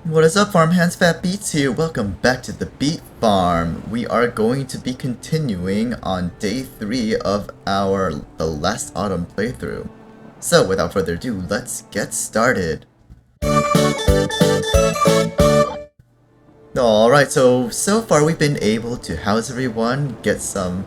What is up, Farmhands? Fat Beats here. Welcome back to the Beat Farm. We are going to be continuing on day 3 of the last autumn playthrough. So without further ado, let's get started. Alright, so far we've been able to house everyone, get some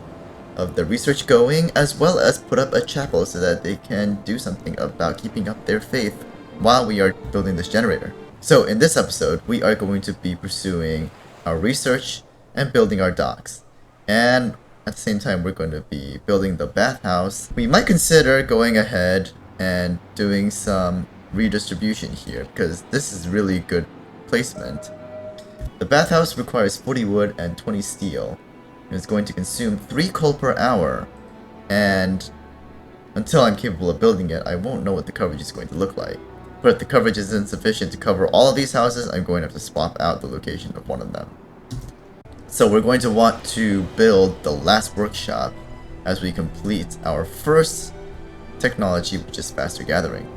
of the research going, as well as put up a chapel so that they can do something about keeping up their faith while we are building this generator. So in this episode, we are going to be pursuing our research and building our docks. And at the same time, we're going to be building the bathhouse. We might consider going ahead and doing some redistribution here, because this is really good placement. The bathhouse requires 40 wood and 20 steel. It's going to consume 3 coal per hour. And until I'm capable of building it, I won't know what the coverage is going to look like. But if the coverage is insufficient to cover all of these houses, I'm going to have to swap out the location of one of them. So we're going to want to build the last workshop as we complete our first technology, which is faster gathering.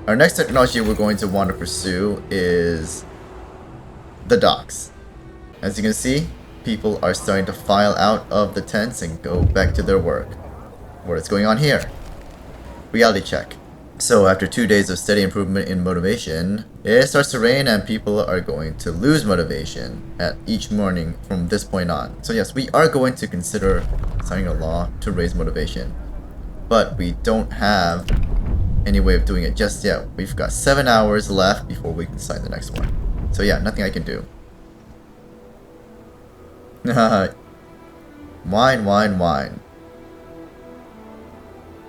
Our next technology we're going to want to pursue is the docks. As you can see, people are starting to file out of the tents and go back to their work. What is going on here? Reality check. So after 2 days of steady improvement in motivation, it starts to rain and people are going to lose motivation at each morning from this point on. So yes, we are going to consider signing a law to raise motivation. But we don't have any way of doing it just yet. We've got 7 hours left before we can sign the next one. So yeah, nothing I can do. Wine.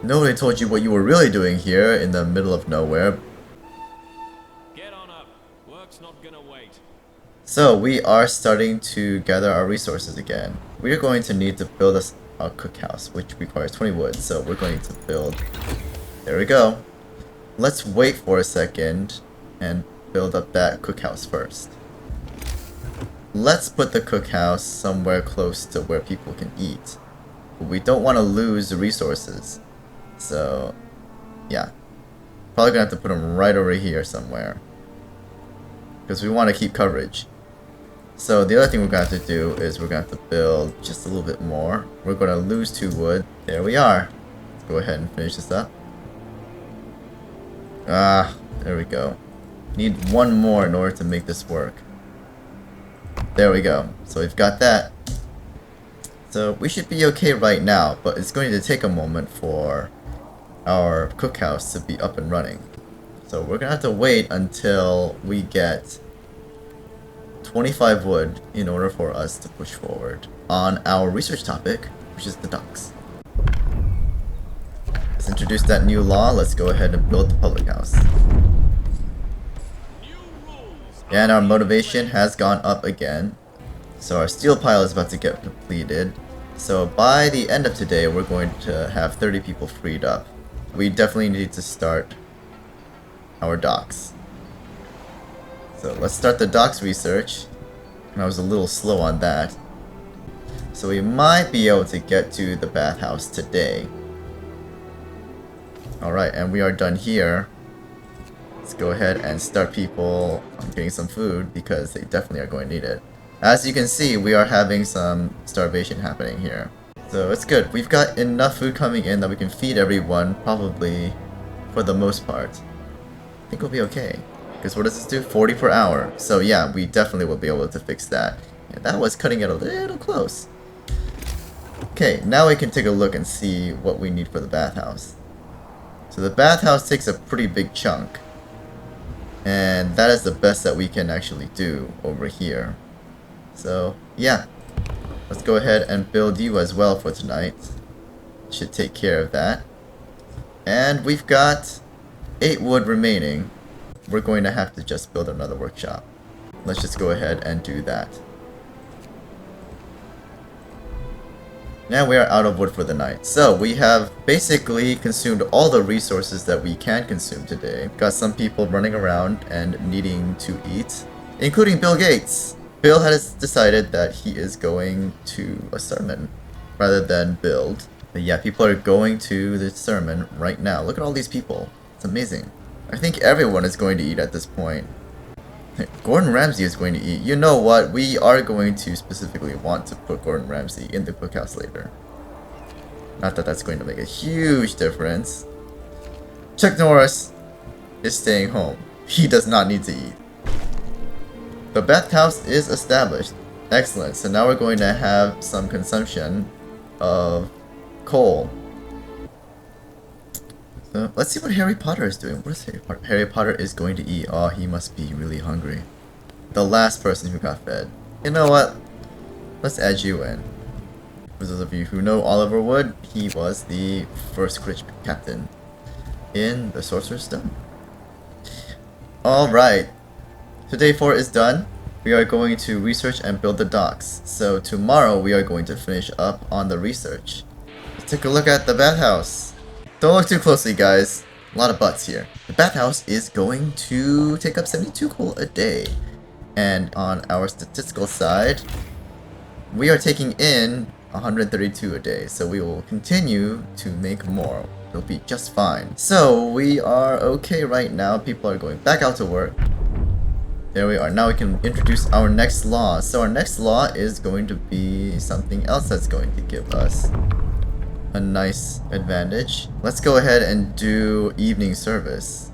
Nobody told you what you were really doing here in the middle of nowhere. Get on up. Work's not gonna wait. So we are starting to gather our resources again. We are going to need to build us a cookhouse, which requires 20 wood. So we're going to build. There we go. Let's wait for a second and build up that cookhouse first. Let's put the cookhouse somewhere close to where people can eat. But we don't want to lose the resources. So, yeah. Probably gonna have to put them right over here somewhere. Because we want to keep coverage. So the other thing we're gonna have to do is we're gonna have to build just a little bit more. We're gonna lose 2 wood. There we are. Let's go ahead and finish this up. There we go. Need 1 more in order to make this work. There we go. So we've got that. So we should be okay right now, but it's going to take a moment for our cookhouse to be up and running. So we're gonna have to wait until we get 25 wood in order for us to push forward on our research topic, which is the docks. Let's introduce that new law. Let's go ahead and build the public house. And our motivation has gone up again. So our steel pile is about to get completed. So by the end of today, we're going to have 30 people freed up. We definitely need to start our docks. So let's start the docks research. I was a little slow on that. So we might be able to get to the bathhouse today. Alright, and we are done here. Let's go ahead and start people on getting some food because they definitely are going to need it. As you can see, we are having some starvation happening here. So it's good. We've got enough food coming in that we can feed everyone, probably for the most part. I think we'll be okay. Because what does this do? 40 per hour. So yeah, we definitely will be able to fix that. And that was cutting it a little close. Okay, now we can take a look and see what we need for the bathhouse. So the bathhouse takes a pretty big chunk. And that is the best that we can actually do over here. So yeah. Let's go ahead and build you as well for tonight. Should take care of that. And we've got 8 wood remaining. We're going to have to just build another workshop. Let's just go ahead and do that. Now we are out of wood for the night. So we have basically consumed all the resources that we can consume today. Got some people running around and needing to eat, including Bill Gates. Bill has decided that he is going to a sermon rather than build. But yeah, people are going to the sermon right now. Look at all these people. It's amazing. I think everyone is going to eat at this point. Gordon Ramsay is going to eat. You know what? We are going to specifically want to put Gordon Ramsay in the cookhouse later. Not that that's going to make a huge difference. Chuck Norris is staying home. He does not need to eat. The bathhouse is established. Excellent. So now we're going to have some consumption of coal. So let's see what Harry Potter is doing. What is Harry Potter? Harry Potter is going to eat. Oh, he must be really hungry. The last person who got fed. You know what? Let's add you in. For those of you who know Oliver Wood, he was the first Quidditch captain in the Sorcerer's Stone. Alright. So day 4 is done. We are going to research and build the docks. So tomorrow we are going to finish up on the research. Let's take a look at the bathhouse. Don't look too closely, guys. A lot of butts here. The bathhouse is going to take up 72 coal a day. And on our statistical side, we are taking in 132 a day. So we will continue to make more. It'll be just fine. So we are okay right now. People are going back out to work. There we are. Now we can introduce our next law. So our next law is going to be something else that's going to give us a nice advantage. Let's go ahead and do evening service.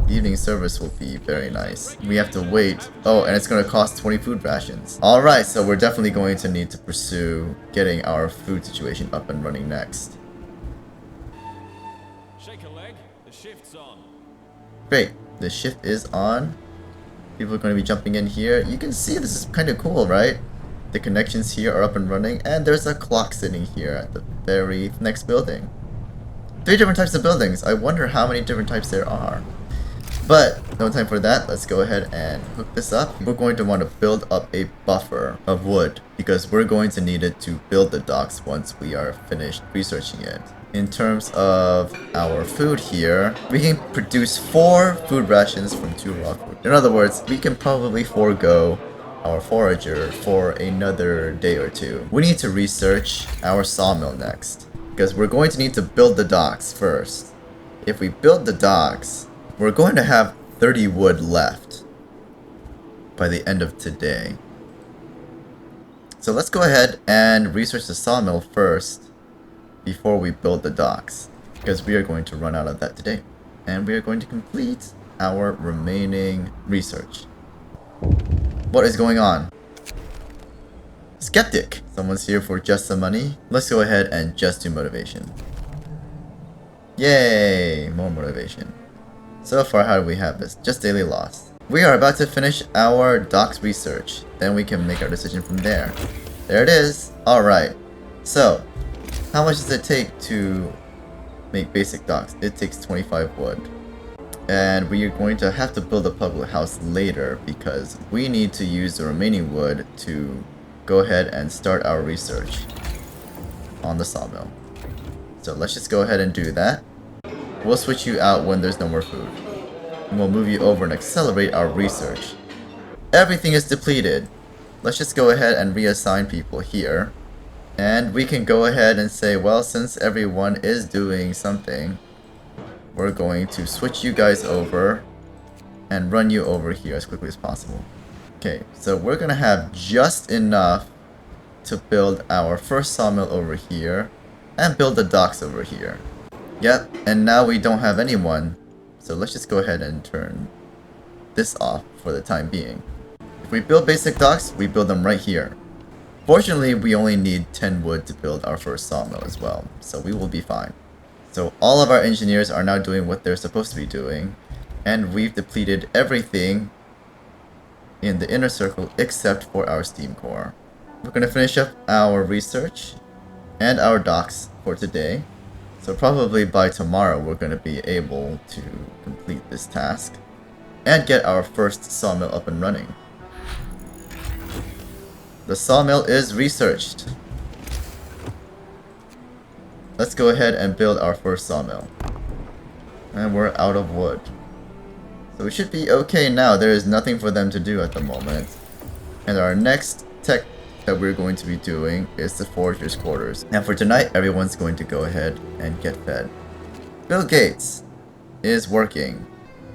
Evening service will be very nice. We have to wait. Oh, and it's going to cost 20 food rations. Alright, so we're definitely going to need to pursue getting our food situation up and running next. Shake a leg. The shift's on. Great. The shift is on. People are going to be jumping in here. You can see this is kind of cool, right? The connections here are up and running, and there's a clock sitting here at the very next building. 3 different types of buildings. I wonder how many different types there are. But no time for that. Let's go ahead and hook this up. We're going to want to build up a buffer of wood because we're going to need it to build the docks once we are finished researching it. In terms of our food here, we can produce 4 food rations from 2 raw food. In other words, we can probably forego our forager for another day or 2. We need to research our sawmill next, because we're going to need to build the docks first. If we build the docks, we're going to have 30 wood left by the end of today. So let's go ahead and research the sawmill first before we build the docks, because we are going to run out of that today. And we are going to complete our remaining research. What is going on? Skeptic! Someone's here for just some money. Let's go ahead and just do motivation. Yay! More motivation. So far, how do we have this? Just daily loss. We are about to finish our docks research. Then we can make our decision from there. There it is! Alright. So, how much does it take to make basic docks? It takes 25 wood. And we are going to have to build a public house later because we need to use the remaining wood to go ahead and start our research on the sawmill. So let's just go ahead and do that. We'll switch you out when there's no more food. And we'll move you over and accelerate our research. Everything is depleted. Let's just go ahead and reassign people here. And we can go ahead and say, well, since everyone is doing something, we're going to switch you guys over and run you over here as quickly as possible. Okay, so we're going to have just enough to build our first sawmill over here and build the docks over here. Yep, and now we don't have anyone, so let's just go ahead and turn this off for the time being. If we build basic docks, we build them right here. Fortunately, we only need 10 wood to build our first sawmill as well, so we will be fine. So all of our engineers are now doing what they're supposed to be doing, and we've depleted everything in the inner circle except for our steam core. We're going to finish up our research and our docks for today, so probably by tomorrow we're going to be able to complete this task and get our first sawmill up and running. The sawmill is researched. Let's go ahead and build our first sawmill. And we're out of wood. So we should be okay now. There is nothing for them to do at the moment. And our next tech that we're going to be doing is the foragers' quarters. And for tonight, everyone's going to go ahead and get fed. Bill Gates is working.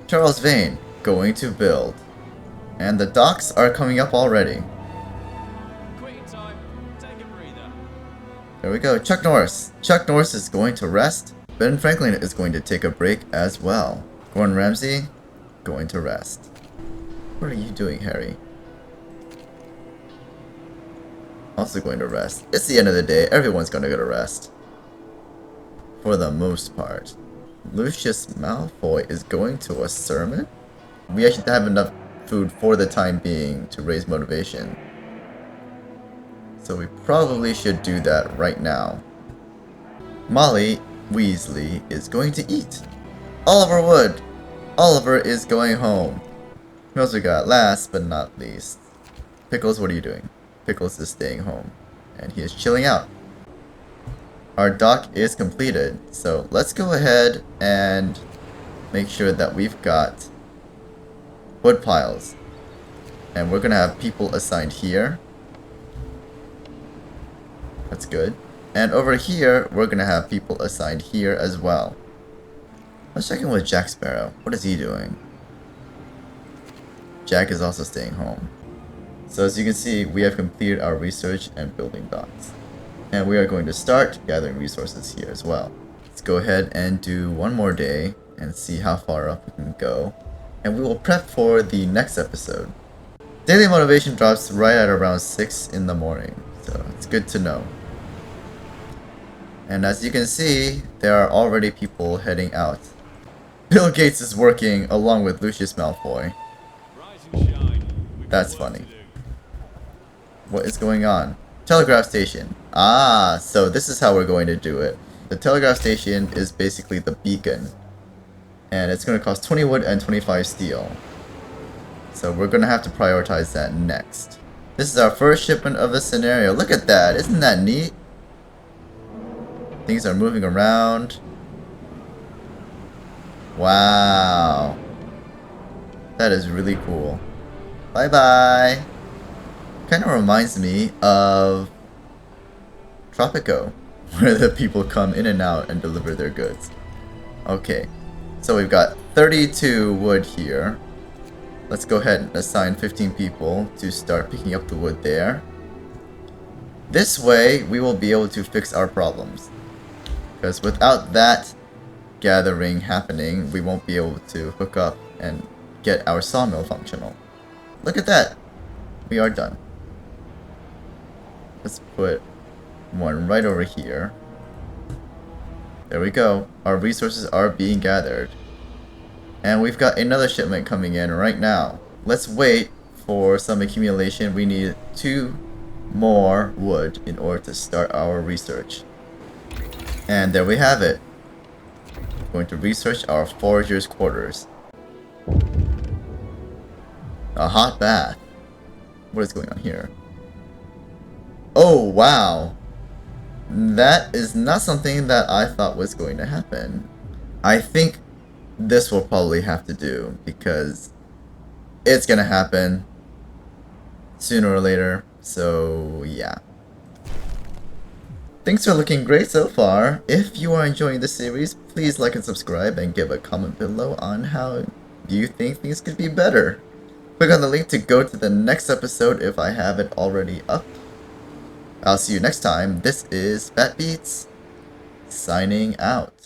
Charles Vane going to build. And the docks are coming up already. Quitting time. Take a breather. There we go. Chuck Norris. Chuck Norris is going to rest. Ben Franklin is going to take a break as well. Gordon Ramsay, going to rest. What are you doing, Harry? Also going to rest. It's the end of the day. Everyone's going to go to rest. For the most part. Lucius Malfoy is going to a sermon? We actually have enough food for the time being to raise motivation. So we probably should do that right now. Molly Weasley is going to eat. Oliver Wood. Oliver is going home. Who else we got? Last but not least. Pickles, what are you doing? Pickles is staying home. And he is chilling out. Our dock is completed. So let's go ahead and make sure that we've got wood piles. And we're going to have people assigned here. That's good. And over here, we're going to have people assigned here as well. Let's check in with Jack Sparrow. What is he doing? Jack is also staying home. So as you can see, we have completed our research and building docks. And we are going to start gathering resources here as well. Let's go ahead and do one more day and see how far up we can go. And we will prep for the next episode. Daily motivation drops right at around 6 in the morning. So it's good to know. And as you can see, there are already people heading out. Bill Gates is working along with Lucius Malfoy. Rise and shine. We've got That's work funny. to do. What is going on? Telegraph station. Ah, so this is how we're going to do it. The telegraph station is basically the beacon. And it's going to cost 20 wood and 25 steel. So we're going to have to prioritize that next. This is our first shipment of the scenario. Look at that. Isn't that neat? Things are moving around. Wow. That is really cool. Bye bye. Kind of reminds me of Tropico, where the people come in and out and deliver their goods. Okay, so we've got 32 wood here. Let's go ahead and assign 15 people to start picking up the wood there. This way, we will be able to fix our problems. Because without that gathering happening, we won't be able to hook up and get our sawmill functional. Look at that! We are done. Let's put one right over here. There we go. Our resources are being gathered. And we've got another shipment coming in right now. Let's wait for some accumulation. We need 2 more wood in order to start our research. And there we have it. We're going to research our foragers' quarters. A hot bath. What is going on here? Oh, wow. That is not something that I thought was going to happen. I think this will probably have to do because it's gonna happen sooner or later. So, yeah. Things are looking great so far. If you are enjoying this series, please like and subscribe and give a comment below on how you think things could be better. Click on the link to go to the next episode if I have it already up. I'll see you next time. This is Fat Beats, signing out.